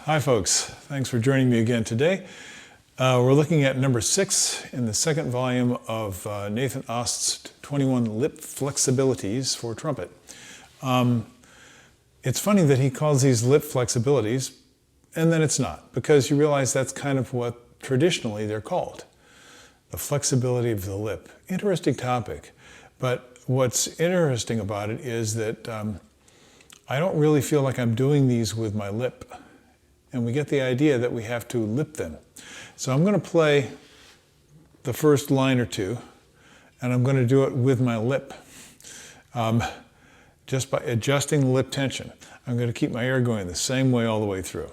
Hi folks, thanks for joining me again today. We're looking at number 6 in the second volume of Nathan Ost's 21 Lip Flexibilities for trumpet. It's funny that he calls these lip flexibilities, and then it's not, because you realize that's kind of what traditionally they're called. The flexibility of the lip. Interesting topic, but what's interesting about it is that I don't really feel like I'm doing these with my lip. And we get the idea that we have to lip them. So I'm going to play the first line or two, and I'm going to do it with my lip. Just by adjusting the lip tension. I'm going to keep my air going the same way all the way through.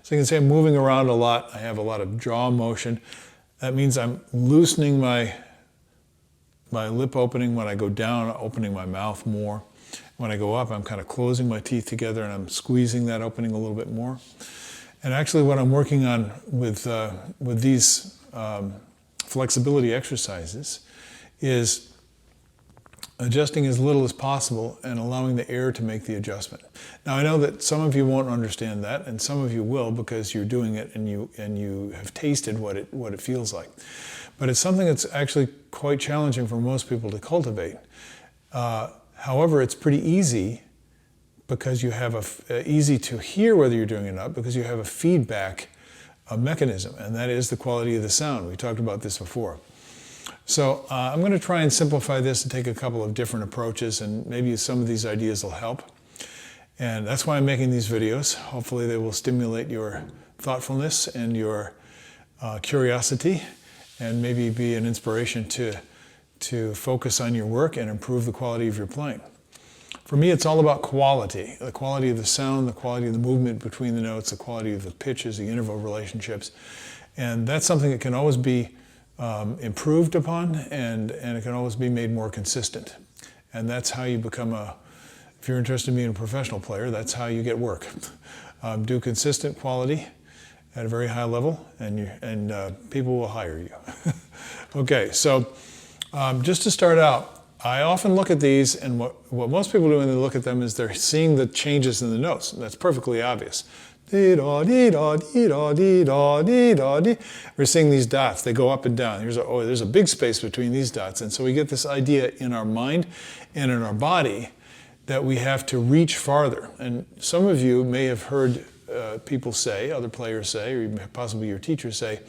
So you can see I'm moving around a lot. I have a lot of jaw motion. That means I'm loosening my lip opening. When I go down, opening my mouth more. When I go up, I'm kind of closing my teeth together and I'm squeezing that opening a little bit more. And actually what I'm working on with these flexibility exercises is adjusting as little as possible and allowing the air to make the adjustment. Now I know that some of you won't understand that, and some of you will because you're doing it and you have tasted what it feels like. But it's something that's actually quite challenging for most people to cultivate. However, it's pretty easy because you have easy to hear whether you're doing it or not, because you have a feedback mechanism, and that is the quality of the sound. We talked about this before. So I'm going to try and simplify this and take a couple of different approaches, and maybe some of these ideas will help. And that's why I'm making these videos. Hopefully they will stimulate your thoughtfulness and your curiosity, and maybe be an inspiration to focus on your work and improve the quality of your playing. For me, it's all about quality. The quality of the sound, the quality of the movement between the notes, the quality of the pitches, the interval relationships. And that's something that can always be improved upon, and it can always be made more consistent. And that's how you become if you're interested in being a professional player, that's how you get work. Do consistent quality at a very high level, and people will hire you. Okay, so just to start out, I often look at these, and what most people do when they look at them is they're seeing the changes in the notes. That's perfectly obvious. Dee-da, dee-da, dee-da, dee-da, dee-da, dee. We're seeing these dots. They go up and down. There's a big space between these dots. And so we get this idea in our mind and in our body that we have to reach farther. And some of you may have heard people say, other players say, or possibly your teachers say,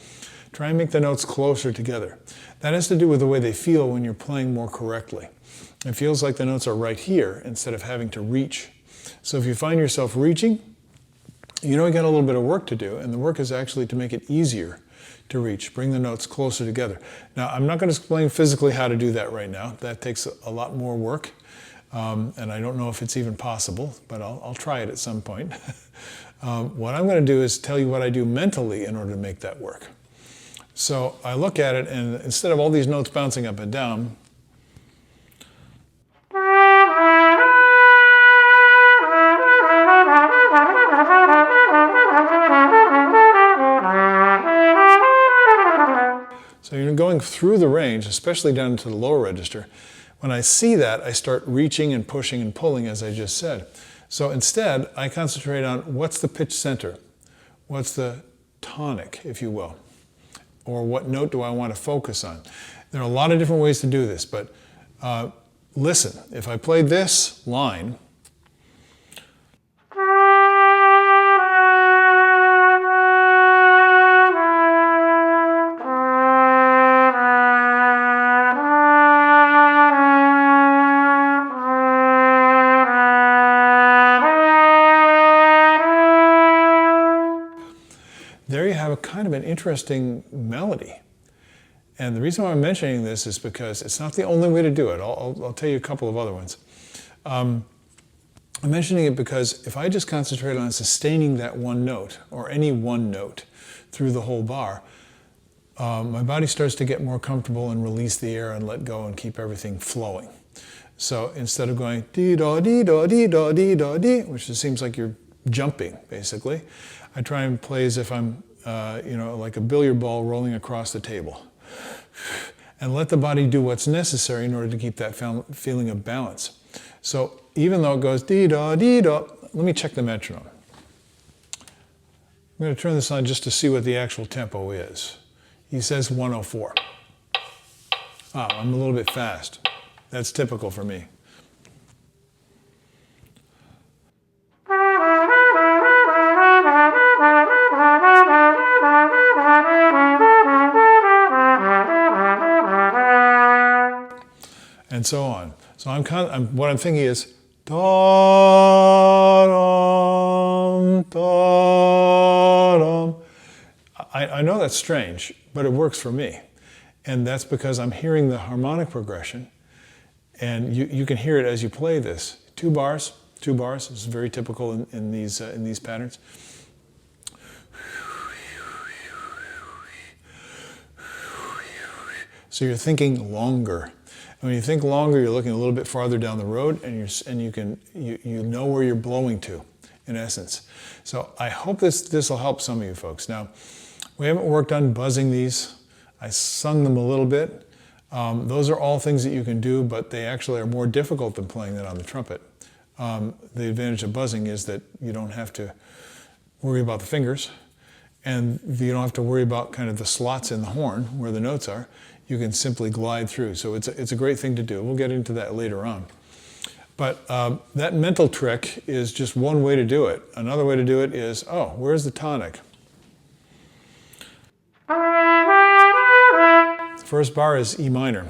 try and make the notes closer together. That has to do with the way they feel when you're playing more correctly. It feels like the notes are right here instead of having to reach. So if you find yourself reaching, you know you got a little bit of work to do, and the work is actually to make it easier to reach, bring the notes closer together. Now, I'm not going to explain physically how to do that right now. That takes a lot more work, and I don't know if it's even possible, but I'll try it at some point. What I'm going to do is tell you what I do mentally in order to make that work. So I look at it, and instead of all these notes bouncing up and down, so you're going through the range, especially down into the lower register. When I see that, I start reaching and pushing and pulling, as I just said. So instead, I concentrate on what's the pitch center, what's the tonic, if you will, or what note do I want to focus on. There are a lot of different ways to do this, but listen, if I play this line, there you have a kind of an interesting melody. And the reason why I'm mentioning this is because it's not the only way to do it. I'll tell you a couple of other ones. I'm mentioning it because if I just concentrate on sustaining that one note, or any one note, through the whole bar, my body starts to get more comfortable and release the air and let go and keep everything flowing. So instead of going dee-da, dee-da, dee-da, dee-da, dee, which just seems like you're jumping, basically. I try and play as if I'm, like a billiard ball rolling across the table. And let the body do what's necessary in order to keep that feeling of balance. So even though it goes dee-da, dee-da, let me check the metronome. I'm going to turn this on just to see what the actual tempo is. He says 104. I'm a little bit fast. That's typical for me. And so on. So what I'm thinking is da-dum, da-dum. I know that's strange, but it works for me. And that's because I'm hearing the harmonic progression, and you can hear it as you play this. 2 bars. This is very typical in these patterns. So you're thinking longer. And when you think longer, you're looking a little bit farther down the road, and you know where you're blowing to, in essence. So I hope this will help some of you folks. Now, we haven't worked on buzzing these. I sung them a little bit. Those are all things that you can do, but they actually are more difficult than playing that on the trumpet. The advantage of buzzing is that you don't have to worry about the fingers, and you don't have to worry about kind of the slots in the horn where the notes are. You can simply glide through. So it's a great thing to do. We'll get into that later on. But that mental trick is just one way to do it. Another way to do it is, where's the tonic? The first bar is E minor.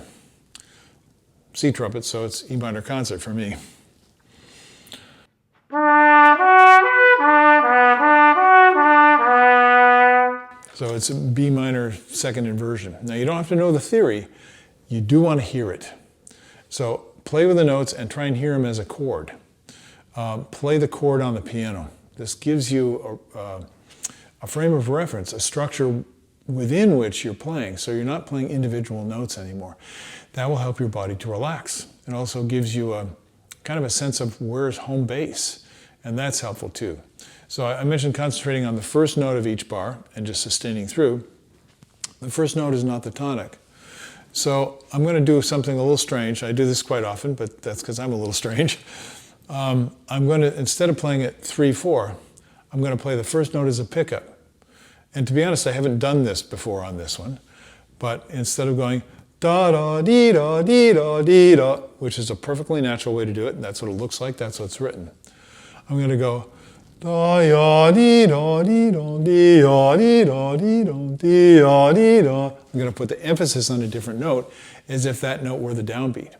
C trumpet, so it's E minor concert for me. So it's a B minor second inversion. Now you don't have to know the theory, you do want to hear it. So play with the notes and try and hear them as a chord. Play the chord on the piano. This gives you a frame of reference, a structure within which you're playing, so you're not playing individual notes anymore. That will help your body to relax. It also gives you a kind of a sense of where's home base, and that's helpful too. So I mentioned concentrating on the first note of each bar and just sustaining through. The first note is not the tonic. So I'm going to do something a little strange. I do this quite often, but that's because I'm a little strange. I'm going to, instead of playing it 3/4, I'm going to play the first note as a pickup. And to be honest, I haven't done this before on this one. But instead of going da-da-dee-da-dee-da-dee-da, which is a perfectly natural way to do it, and that's what it looks like, that's what's written. I'm going to go da-ya-dee-da-dee-da-dee-da-dee-da-dee-da-dee-da. I'm going to put the emphasis on a different note as if that note were the downbeat.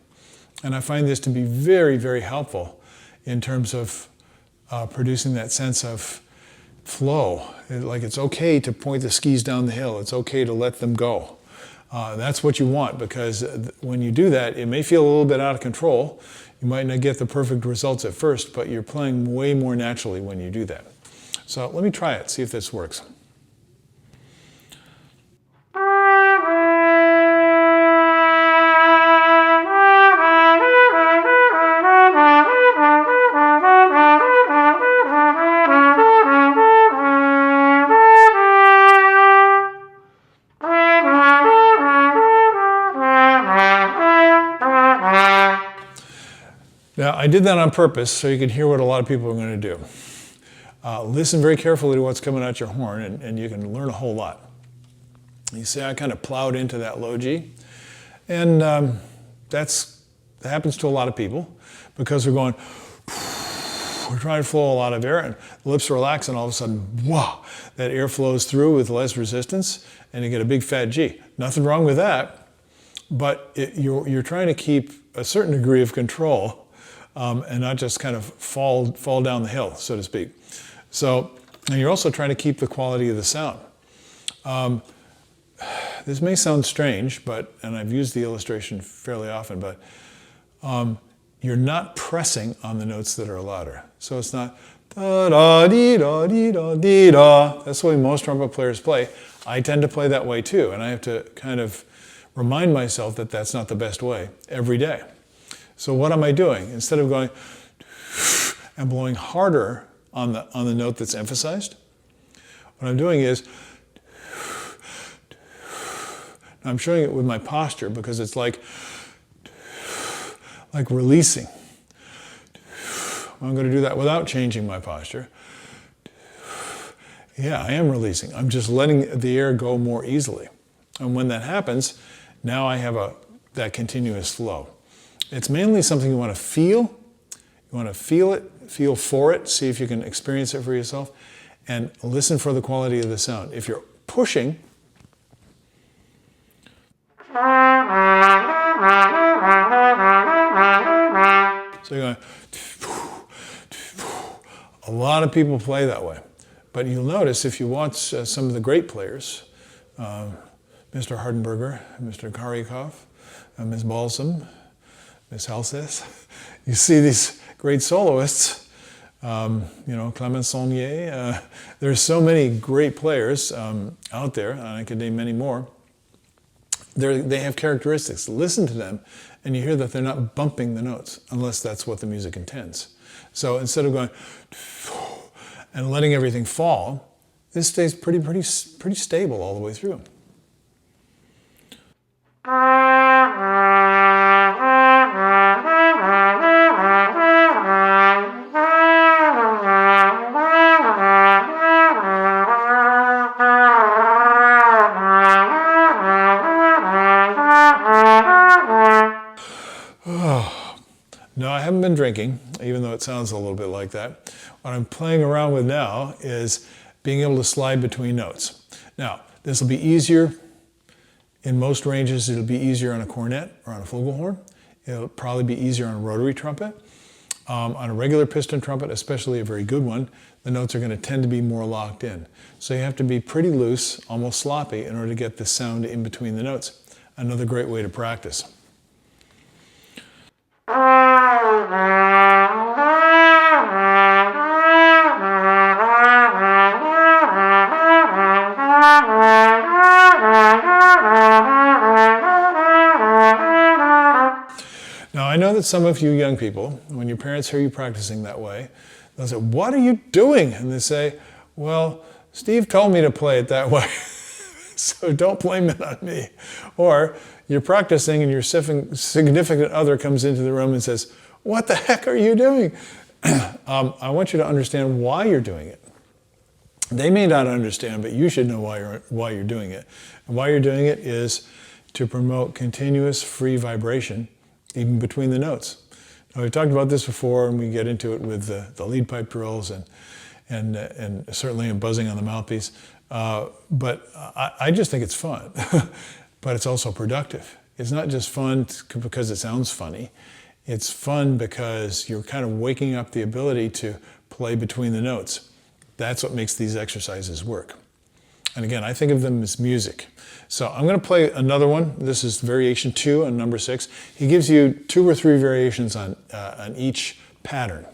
And I find this to be very, very helpful in terms of producing that sense of flow. Like it's okay to point the skis down the hill. It's okay to let them go. That's what you want, because when you do that, it may feel a little bit out of control. You might not get the perfect results at first, but you're playing way more naturally when you do that. So let me try it, see if this works. Now, I did that on purpose so you could hear what a lot of people are going to do. Listen very carefully to what's coming out your horn, and you can learn a whole lot. You see, I kind of plowed into that low G, and that happens to a lot of people because we're trying to flow a lot of air, and the lips relax, and all of a sudden, wow, that air flows through with less resistance, and you get a big fat G. Nothing wrong with that, but you're trying to keep a certain degree of control. And not just kind of fall down the hill, so to speak. So, and you're also trying to keep the quality of the sound. This may sound strange, and I've used the illustration fairly often, but you're not pressing on the notes that are louder. So it's not da-da-dee-da-dee-da-dee-da. That's the way most trumpet players play. I tend to play that way too, and I have to kind of remind myself that that's not the best way every day. So what am I doing? Instead of going and blowing harder on the note that's emphasized. What I'm doing is, I'm showing it with my posture because it's like releasing. I'm going to do that without changing my posture. Yeah, I am releasing. I'm just letting the air go more easily. And when that happens, now I have that continuous flow. It's mainly something you want to feel. You want to feel it, feel for it, see if you can experience it for yourself, and listen for the quality of the sound. If you're pushing, so you're going, a lot of people play that way. But you'll notice if you watch some of the great players, Mr. Hardenberger, Mr. Karyakov, Ms. Balsam, Ms. Halseth, you see these great soloists, Clement Saulnier. There's so many great players out there, and I could name many more. They have characteristics. Listen to them, and you hear that they're not bumping the notes, unless that's what the music intends. So instead of going and letting everything fall, this stays pretty stable all the way through. No, I haven't been drinking, even though it sounds a little bit like that. What I'm playing around with now is being able to slide between notes. Now, this will be easier in most ranges. It'll be easier on a cornet or on a flugelhorn. It'll probably be easier on a rotary trumpet. On a regular piston trumpet, especially a very good one, the notes are going to tend to be more locked in. So you have to be pretty loose, almost sloppy, in order to get the sound in between the notes. Another great way to practice. Now, I know that some of you young people, when your parents hear you practicing that way, they'll say, "What are you doing?" And they say, "Well, Steve told me to play it that way, so don't blame it on me." Or you're practicing and your significant other comes into the room and says, "What the heck are you doing?" I want you to understand why you're doing it. They may not understand, but you should know why you're doing it. And why you're doing it is to promote continuous free vibration, even between the notes. Now, we've talked about this before, and we get into it with the lead pipe drills and certainly in buzzing on the mouthpiece. But I just think it's fun, but it's also productive. It's not just fun because it sounds funny. It's fun because you're kind of waking up the ability to play between the notes. That's what makes these exercises work. And again, I think of them as music. So I'm going to play another one. This is variation 2 on number 6. He gives you 2 or 3 variations on each pattern.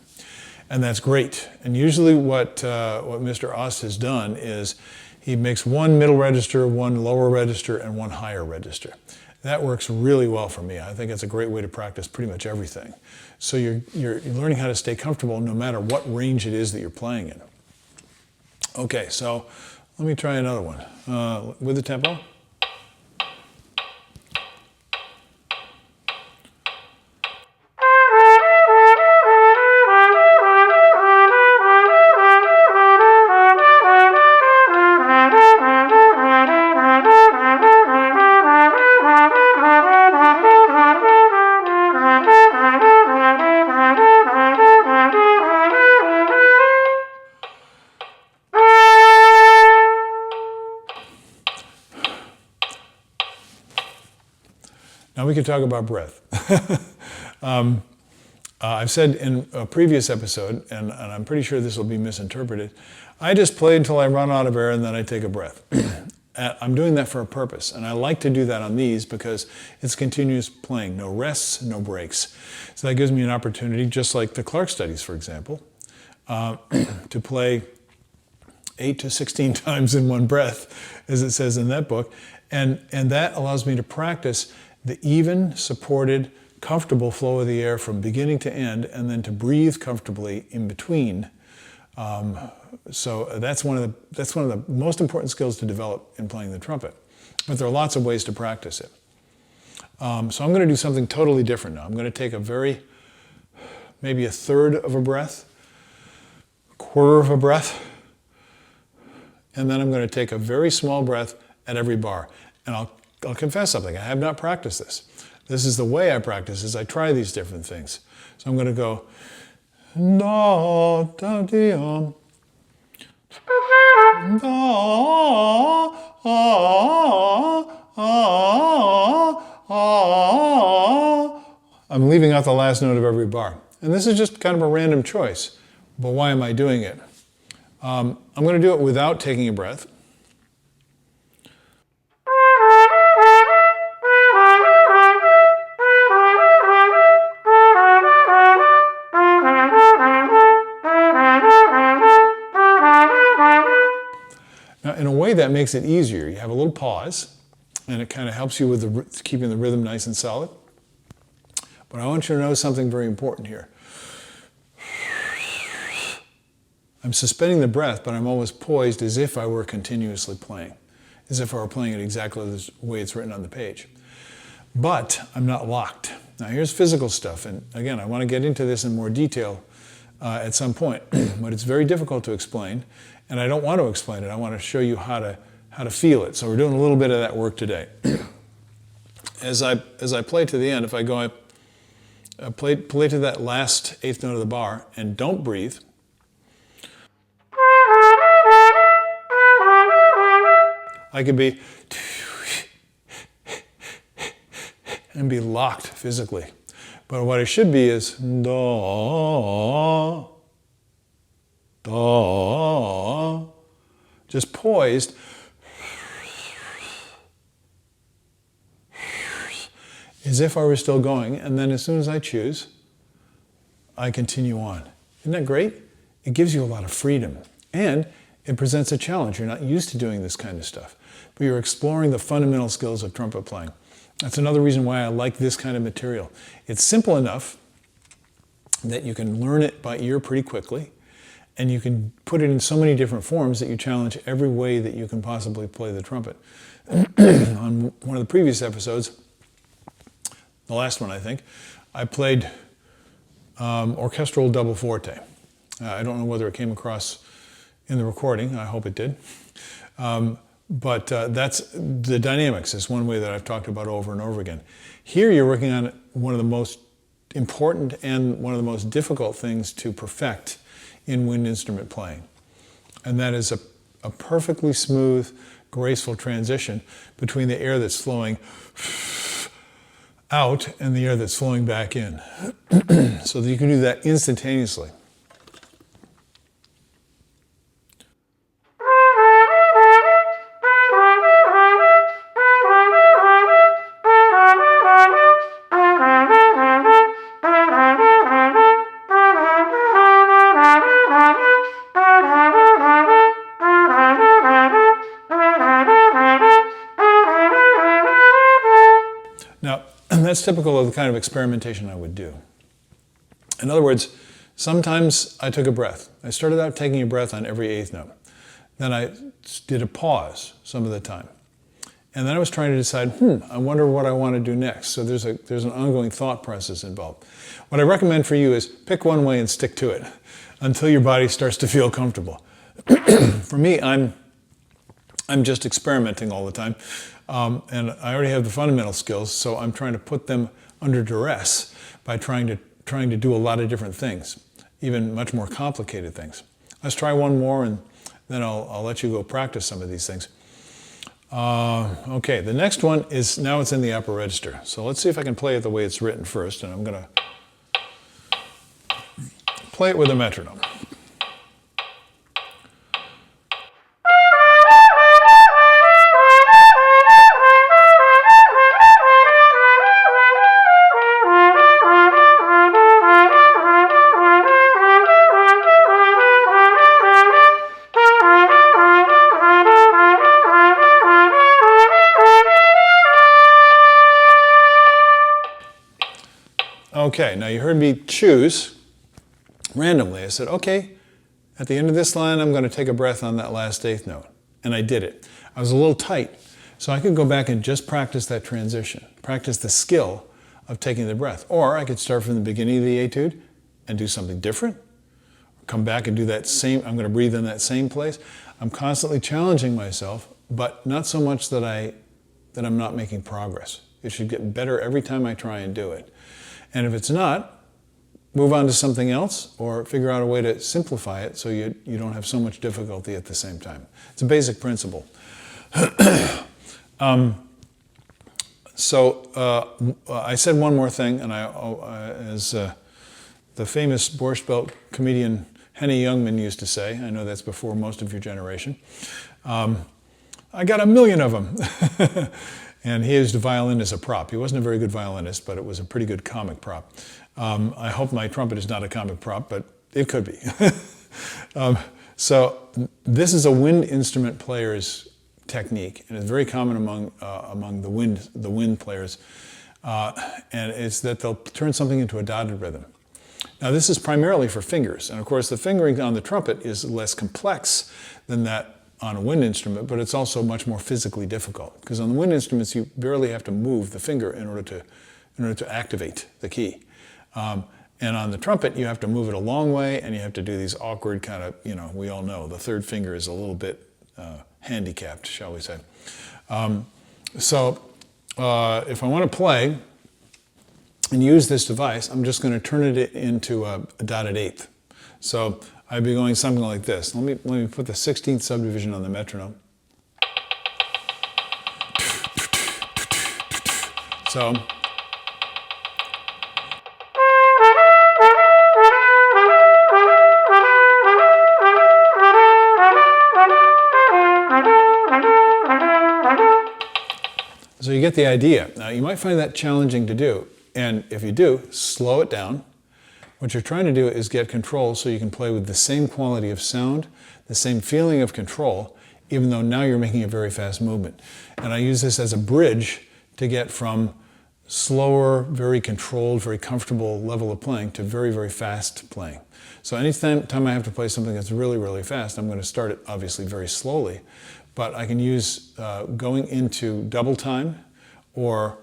And that's great. And usually what Mr. Ost has done is he makes 1 middle register, 1 lower register, and 1 higher register. That works really well for me. I think it's a great way to practice pretty much everything. So you're learning how to stay comfortable no matter what range it is that you're playing in. Okay, so let me try another one with the tempo. Now we can talk about breath. I've said in a previous episode, and I'm pretty sure this will be misinterpreted, I just play until I run out of air and then I take a breath. I'm doing that for a purpose, and I like to do that on these because it's continuous playing, no rests, no breaks. So that gives me an opportunity, just like the Clark studies, for example, to play 8 to 16 times in one breath, as it says in that book, and that allows me to practice the even, supported, comfortable flow of the air from beginning to end, and then to breathe comfortably in between So that's one of the most important skills to develop in playing the trumpet. But there are lots of ways to practice it. So I'm going to do something totally different now. I'm going to take maybe a third of a breath, a quarter of a breath, and then I'm going to take a very small breath at every bar. And I'll confess something. I have not practiced this. This is the way I practice, is I try these different things. So I'm going to go da da di da I'm leaving out the last note of every bar. And this is just kind of a random choice. But why am I doing it? I'm going to do it without taking a breath. Now, in a way, that makes it easier. You have a little pause, and it kind of helps you with keeping the rhythm nice and solid. But I want you to know something very important here. I'm suspending the breath, but I'm always poised as if I were continuously playing, as if I were playing it exactly the way it's written on the page. But I'm not locked. Now, here's physical stuff, and again, I want to get into this in more detail at some point, but it's very difficult to explain, and I don't want to explain it. I want to show you how to feel it. So we're doing a little bit of that work today. As I play to the end, if I go, play to that last eighth note of the bar and don't breathe. I could be and be locked physically. But what it should be is da, da, just poised. As if I were still going, and then as soon as I choose, I continue on. Isn't that great? It gives you a lot of freedom, and it presents a challenge. You're not used to doing this kind of stuff, but you're exploring the fundamental skills of trumpet playing. That's another reason why I like this kind of material. It's simple enough that you can learn it by ear pretty quickly, and you can put it in so many different forms that you challenge every way that you can possibly play the trumpet. On one of the previous episodes, the last one I think, I played orchestral double forte. I don't know whether it came across in the recording. I hope it did. But that's the dynamics is one way that I've talked about over and over again. Here you're working on one of the most important and one of the most difficult things to perfect in wind instrument playing. And that is a perfectly smooth, graceful transition between the air that's flowing out and the air that's flowing back in. So that you can do that instantaneously. Now, that's typical of the kind of experimentation I would do. In other words, sometimes I took a breath. I started out taking a breath on every eighth note. Then I did a pause some of the time. And then I was trying to decide, I wonder what I want to do next. So there's an ongoing thought process involved. What I recommend for you is pick one way and stick to it until your body starts to feel comfortable. For me, I'm just experimenting all the time. And I already have the fundamental skills, so I'm trying to put them under duress by trying to do a lot of different things, even much more complicated things. Let's try one more, and then I'll let you go practice some of these things. Okay, the next one is, now it's in the upper register. So let's see if I can play it the way it's written first, and I'm going to play it with a metronome. Okay, now you heard me choose randomly. I said, okay, at the end of this line, I'm going to take a breath on that last eighth note. And I did it. I was a little tight, so I could go back and just practice that transition, practice the skill of taking the breath. Or I could start from the beginning of the etude and do something different. Come back and do that same, I'm going to breathe in that same place. I'm constantly challenging myself, but not so much that I'm not making progress. It should get better every time I try and do it. And if it's not, move on to something else or figure out a way to simplify it so you don't have so much difficulty at the same time. It's a basic principle. I said one more thing, and as the famous Borscht Belt comedian Henny Youngman used to say, I know that's before most of your generation, I got 1,000,000 of them. And he used a violin as a prop. He wasn't a very good violinist, but it was a pretty good comic prop. I hope my trumpet is not a comic prop, but it could be. So this is a wind instrument player's technique, and it's very common among the wind players. And it's that they'll turn something into a dotted rhythm. Now this is primarily for fingers, and of course the fingering on the trumpet is less complex than that on a wind instrument, but it's also much more physically difficult, because on the wind instruments you barely have to move the finger in order to activate the key. And on the trumpet you have to move it a long way, and you have to do these awkward kind of, we all know the third finger is a little bit handicapped, shall we say. If I want to play and use this device, I'm just going to turn it into a dotted eighth. So I'd be going something like this. Let me put the 16th subdivision on the metronome. So you get the idea. Now you might find that challenging to do, and if you do, slow it down. What you're trying to do is get control so you can play with the same quality of sound, the same feeling of control, even though now you're making a very fast movement. And I use this as a bridge to get from slower, very controlled, very comfortable level of playing to very, very fast playing. So anytime I have to play something that's really, really fast, I'm going to start it obviously very slowly, but I can use going into double time, or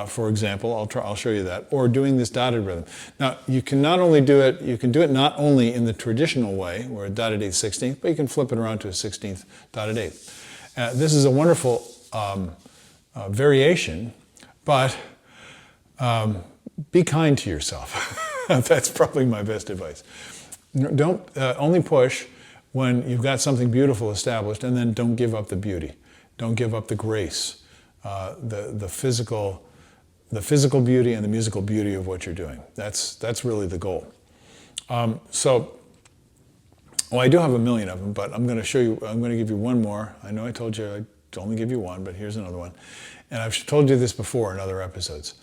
for example, I'll show you that, or doing this dotted rhythm. Now, you can do it not only in the traditional way, where a dotted eighth 16th, but you can flip it around to a 16th dotted eighth. This is a wonderful variation, but be kind to yourself. That's probably my best advice. Don't only push when you've got something beautiful established, and then don't give up the beauty. Don't give up the grace, the physical beauty and the musical beauty of what you're doing. That's really the goal. I do have 1,000,000 of them, but I'm going to show you. I'm going to give you one more. I know I told you I'd only give you one, but here's another one. And I've told you this before in other episodes.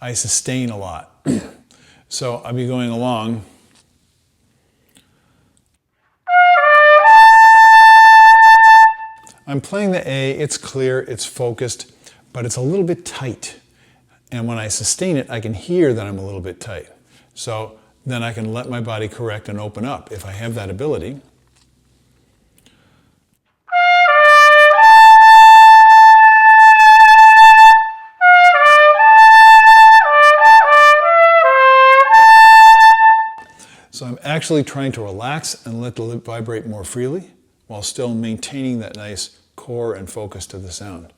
I sustain a lot, so I'll be going along. I'm playing the A. It's clear. It's focused, but it's a little bit tight. And when I sustain it, I can hear that I'm a little bit tight. So then I can let my body correct and open up if I have that ability. So I'm actually trying to relax and let the lip vibrate more freely while still maintaining that nice core and focus to the sound.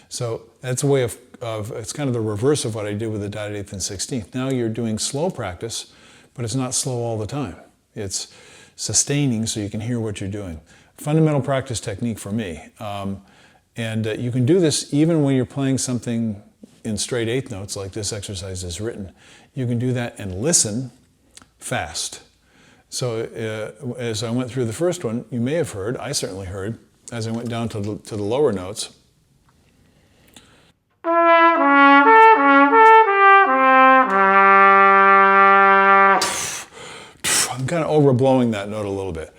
So that's a way of it's kind of the reverse of what I did with the dotted eighth and 16th. Now you're doing slow practice, but it's not slow all the time. It's sustaining so you can hear what you're doing. Fundamental practice technique for me. You can do this even when you're playing something in straight eighth notes like this exercise is written. You can do that and listen fast. So as I went through the first one, you may have heard, I certainly heard, as I went down to the lower notes, I'm kind of overblowing that note a little bit.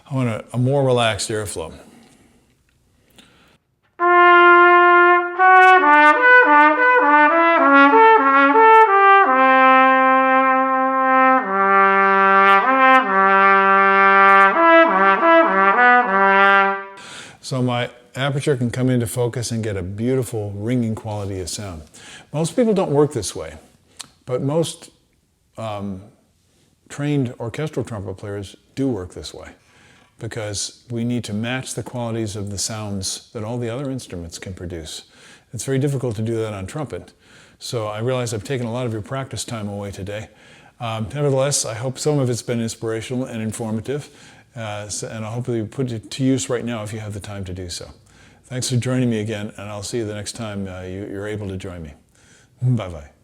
I want a more relaxed airflow. so my aperture can come into focus and get a beautiful ringing quality of sound. Most people don't work this way, but most trained orchestral trumpet players do work this way, because we need to match the qualities of the sounds that all the other instruments can produce. It's very difficult to do that on trumpet. So I realize I've taken a lot of your practice time away today. Nevertheless, I hope some of it's been inspirational and informative, and I hope that you put it to use right now if you have the time to do so. Thanks for joining me again, and I'll see you the next time you're able to join me. Bye-bye.